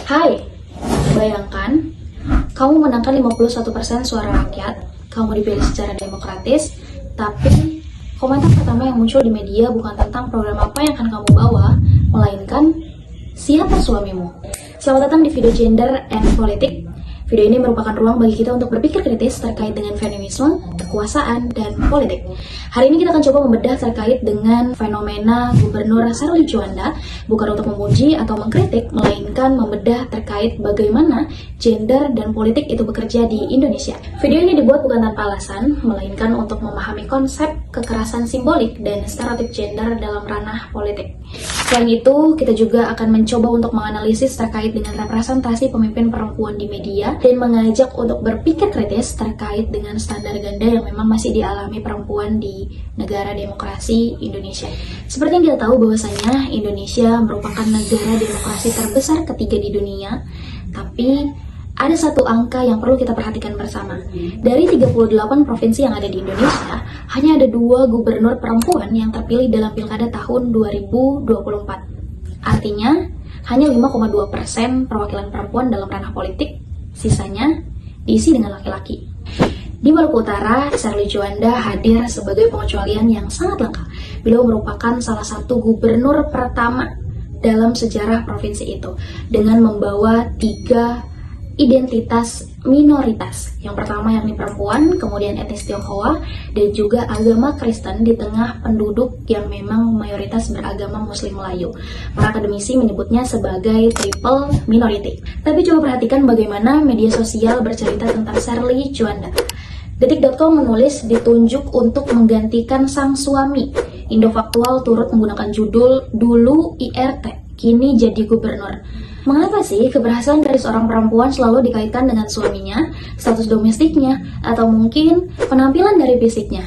Hai, bayangkan kamu menangkan 51% suara rakyat, kamu dipilih secara demokratis, tapi komentar pertama yang muncul di media bukan tentang program apa yang akan kamu bawa, melainkan siapa suamimu. Selamat datang di video Gender and Politik. Video ini merupakan ruang bagi kita untuk berpikir kritis terkait dengan feminisme, kekuasaan, dan politik. Hari ini kita akan coba membedah terkait dengan fenomena Gubernur Sherly Juanda, bukan untuk memuji atau mengkritik, melainkan membedah terkait bagaimana gender dan politik itu bekerja di Indonesia. Video ini dibuat bukan tanpa alasan, melainkan untuk memahami konsep kekerasan simbolik dan stereotip gender dalam ranah politik. Selain itu, kita juga akan mencoba untuk menganalisis terkait dengan representasi pemimpin perempuan di media dan mengajak untuk berpikir kritis terkait dengan standar ganda yang memang masih dialami perempuan di negara demokrasi Indonesia. Seperti yang kita tahu bahwasanya Indonesia merupakan negara demokrasi terbesar ketiga di dunia, tapi ada satu angka yang perlu kita perhatikan bersama. Dari 38 provinsi yang ada di Indonesia, hanya ada 2 gubernur perempuan yang terpilih dalam pilkada tahun 2024. Artinya, hanya 5,2% perwakilan perempuan dalam ranah politik, sisanya diisi dengan laki-laki. Di Maluku Utara, Sherly Juanda hadir sebagai pengecualian yang sangat langka. Beliau merupakan salah satu gubernur pertama dalam sejarah provinsi itu, dengan membawa 3 identitas minoritas. Yang pertama yakni perempuan, kemudian etnis Tionghoa, dan juga agama Kristen di tengah penduduk yang memang mayoritas beragama Muslim Melayu. Para akademisi menyebutnya sebagai triple minority. Tapi coba perhatikan bagaimana media sosial bercerita tentang Sherly Juanda. Detik.com menulis ditunjuk untuk menggantikan sang suami. Indofaktual turut menggunakan judul dulu IRT, kini jadi gubernur. Mengapa sih keberhasilan dari seorang perempuan selalu dikaitkan dengan suaminya, status domestiknya, atau mungkin penampilan dari fisiknya?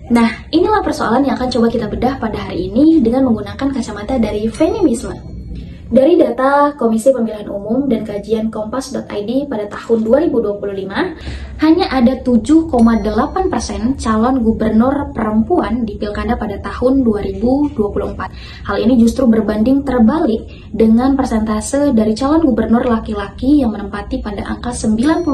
Nah, inilah persoalan yang akan coba kita bedah pada hari ini dengan menggunakan kacamata dari feminisme. Dari data Komisi Pemilihan Umum dan kajian Kompas.id pada tahun 2025, hanya ada 7,8% calon gubernur perempuan di pilkada pada tahun 2024. Hal ini justru berbanding terbalik dengan persentase dari calon gubernur laki-laki yang menempati pada angka 92,2%.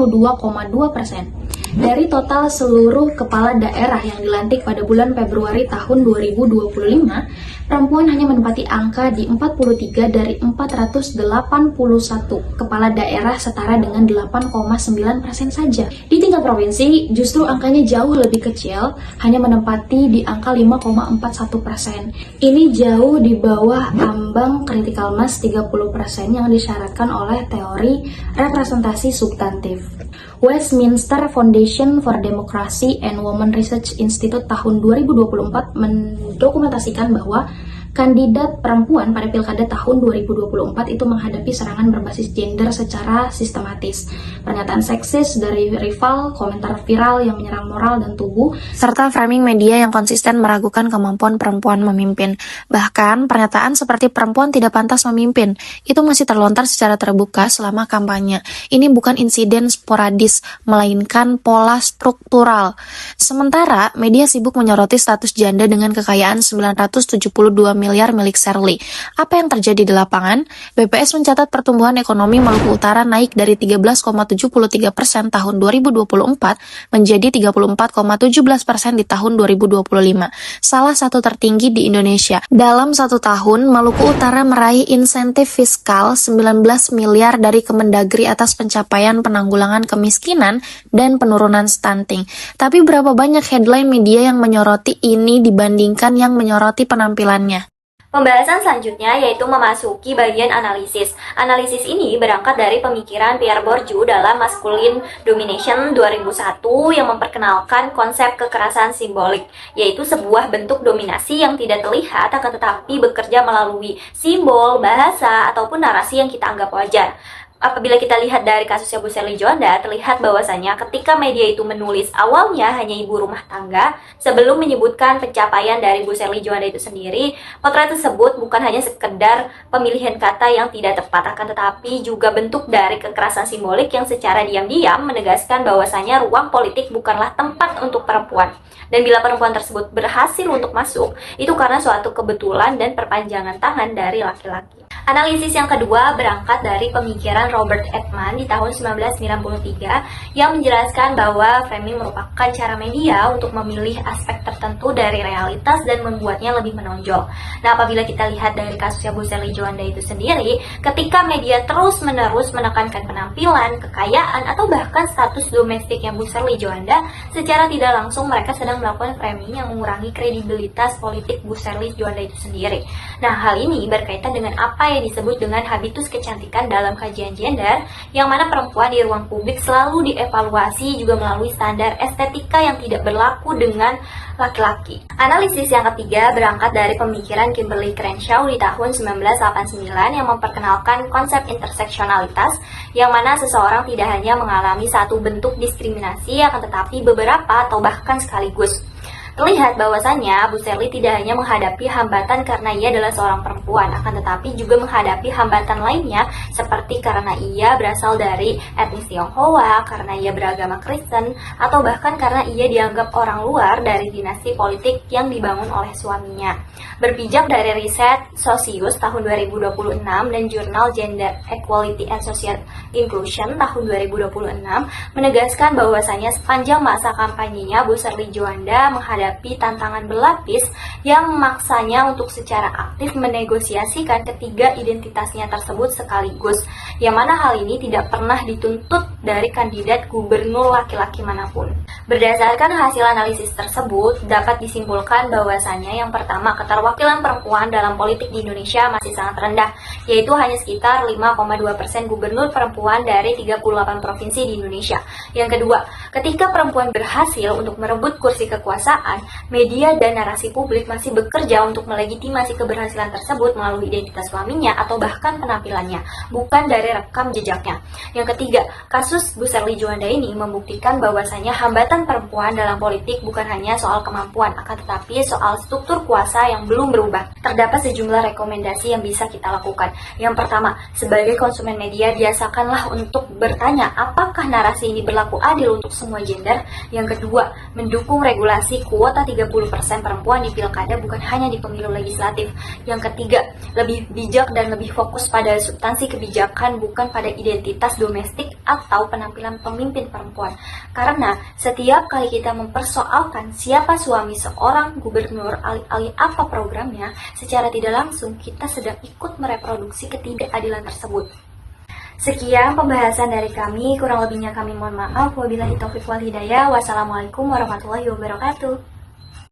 Dari total seluruh kepala daerah yang dilantik pada bulan Februari tahun 2025, perempuan hanya menempati angka di 43 dari 481 kepala daerah, setara dengan 8,9% saja. Di tingkat provinsi, justru angkanya jauh lebih kecil, hanya menempati di angka 5,41%. Ini jauh di bawah ambang critical mass 30% yang disyaratkan oleh teori representasi substantif. Westminster Foundation for Democracy and Women Research Institute tahun 2024 mendokumentasikan bahwa kandidat perempuan pada pilkada tahun 2024 itu menghadapi serangan berbasis gender secara sistematis. Pernyataan seksis dari rival, komentar viral yang menyerang moral dan tubuh, serta framing media yang konsisten meragukan kemampuan perempuan memimpin. Bahkan, pernyataan seperti perempuan tidak pantas memimpin, itu masih terlontar secara terbuka selama kampanye. Ini bukan insiden sporadis, melainkan pola struktural. Sementara, media sibuk menyoroti status janda dengan kekayaan 972 miliar milik Sherly. Apa yang terjadi di lapangan? BPS mencatat pertumbuhan ekonomi Maluku Utara naik dari 13,73% tahun 2024 menjadi 34,17% di tahun 2025. Salah satu tertinggi di Indonesia. Dalam 1 tahun, Maluku Utara meraih insentif fiskal 19 miliar dari Kemendagri atas pencapaian penanggulangan kemiskinan dan penurunan stunting. Tapi berapa banyak headline media yang menyoroti ini dibandingkan yang menyoroti penampilannya? Pembahasan selanjutnya yaitu memasuki bagian analisis. Analisis ini berangkat dari pemikiran Pierre Bourdieu dalam Masculine Domination 2001 yang memperkenalkan konsep kekerasan simbolik, yaitu sebuah bentuk dominasi yang tidak terlihat akan tetapi bekerja melalui simbol, bahasa, ataupun narasi yang kita anggap wajar. Apabila kita lihat dari kasusnya Bu Sherly Juanda, terlihat bahwasanya ketika media itu menulis awalnya hanya ibu rumah tangga, sebelum menyebutkan pencapaian dari Bu Sherly Juanda itu sendiri, potret tersebut bukan hanya sekedar pemilihan kata yang tidak tepat, akan tetapi juga bentuk dari kekerasan simbolik yang secara diam-diam menegaskan bahwasanya ruang politik bukanlah tempat untuk perempuan. Dan bila perempuan tersebut berhasil untuk masuk, itu karena suatu kebetulan dan perpanjangan tangan dari laki-laki. Analisis yang kedua berangkat dari pemikiran Robert Altman di tahun 1993 yang menjelaskan bahwa framing merupakan cara media untuk memilih aspek tertentu dari realitas dan membuatnya lebih menonjol. Nah, apabila kita lihat dari kasusnya Bu Sherly Juanda itu sendiri, ketika media terus-menerus menekankan penampilan, kekayaan, atau bahkan status domestiknya Bu Sherly Juanda, secara tidak langsung mereka sedang melakukan framing yang mengurangi kredibilitas politik Bu Sherly Juanda itu sendiri. Nah, hal ini berkaitan dengan apa yang disebut dengan habitus kecantikan dalam kajian gender, yang mana perempuan di ruang publik selalu dievaluasi juga melalui standar estetika yang tidak berlaku dengan laki-laki. Analisis yang ketiga berangkat dari pemikiran Kimberly Crenshaw di tahun 1989 yang memperkenalkan konsep interseksionalitas, yang mana seseorang tidak hanya mengalami satu bentuk diskriminasi, akan tetapi beberapa atau bahkan sekaligus. Terlihat bahwasannya Bu Sherly tidak hanya menghadapi hambatan karena ia adalah seorang perempuan, akan tetapi juga menghadapi hambatan lainnya seperti karena ia berasal dari etnis Tionghoa, karena ia beragama Kristen, atau bahkan karena ia dianggap orang luar dari dinasti politik yang dibangun oleh suaminya. Berpijak dari riset Socius tahun 2026 dan jurnal Gender Equality and Social Inclusion tahun 2026 menegaskan bahwasanya sepanjang masa kampanyenya Bu Sherly Juanda menghadapi tantangan berlapis yang memaksanya untuk secara aktif menegosiasikan ketiga identitasnya tersebut sekaligus, yang mana hal ini tidak pernah dituntut dari kandidat gubernur laki-laki manapun. Berdasarkan hasil analisis tersebut, dapat disimpulkan bahwasanya yang pertama, keterwakilan perempuan dalam politik di Indonesia masih sangat rendah, yaitu hanya sekitar 5,2% gubernur perempuan dari 38 provinsi di Indonesia. Yang kedua, ketika perempuan berhasil untuk merebut kursi kekuasaan, media dan narasi publik masih bekerja untuk melegitimasi keberhasilan tersebut melalui identitas suaminya atau bahkan penampilannya, bukan dari rekam jejaknya. Yang ketiga, kasus Bu Sherly Juanda ini membuktikan bahwasanya hambatan perempuan dalam politik bukan hanya soal kemampuan, akan tetapi soal struktur kuasa yang belum berubah. Terdapat sejumlah rekomendasi yang bisa kita lakukan. Yang pertama, sebagai konsumen media, biasakanlah untuk bertanya apakah narasi ini berlaku adil untuk semua gender. Yang kedua, mendukung regulasi kuota 30% perempuan di pilkada bukan hanya di pemilu legislatif. Yang ketiga, lebih bijak dan lebih fokus pada substansi kebijakan bukan pada identitas domestik atau penampilan pemimpin perempuan. Karena setiap kali kita mempersoalkan siapa suami seorang gubernur alih-alih apa programnya, secara tidak langsung kita sedang ikut mereproduksi ketidakadilan tersebut. Sekian pembahasan dari kami, kurang lebihnya kami mohon maaf. Wabillahi taufiq wal hidayah. Wassalamualaikum warahmatullahi wabarakatuh.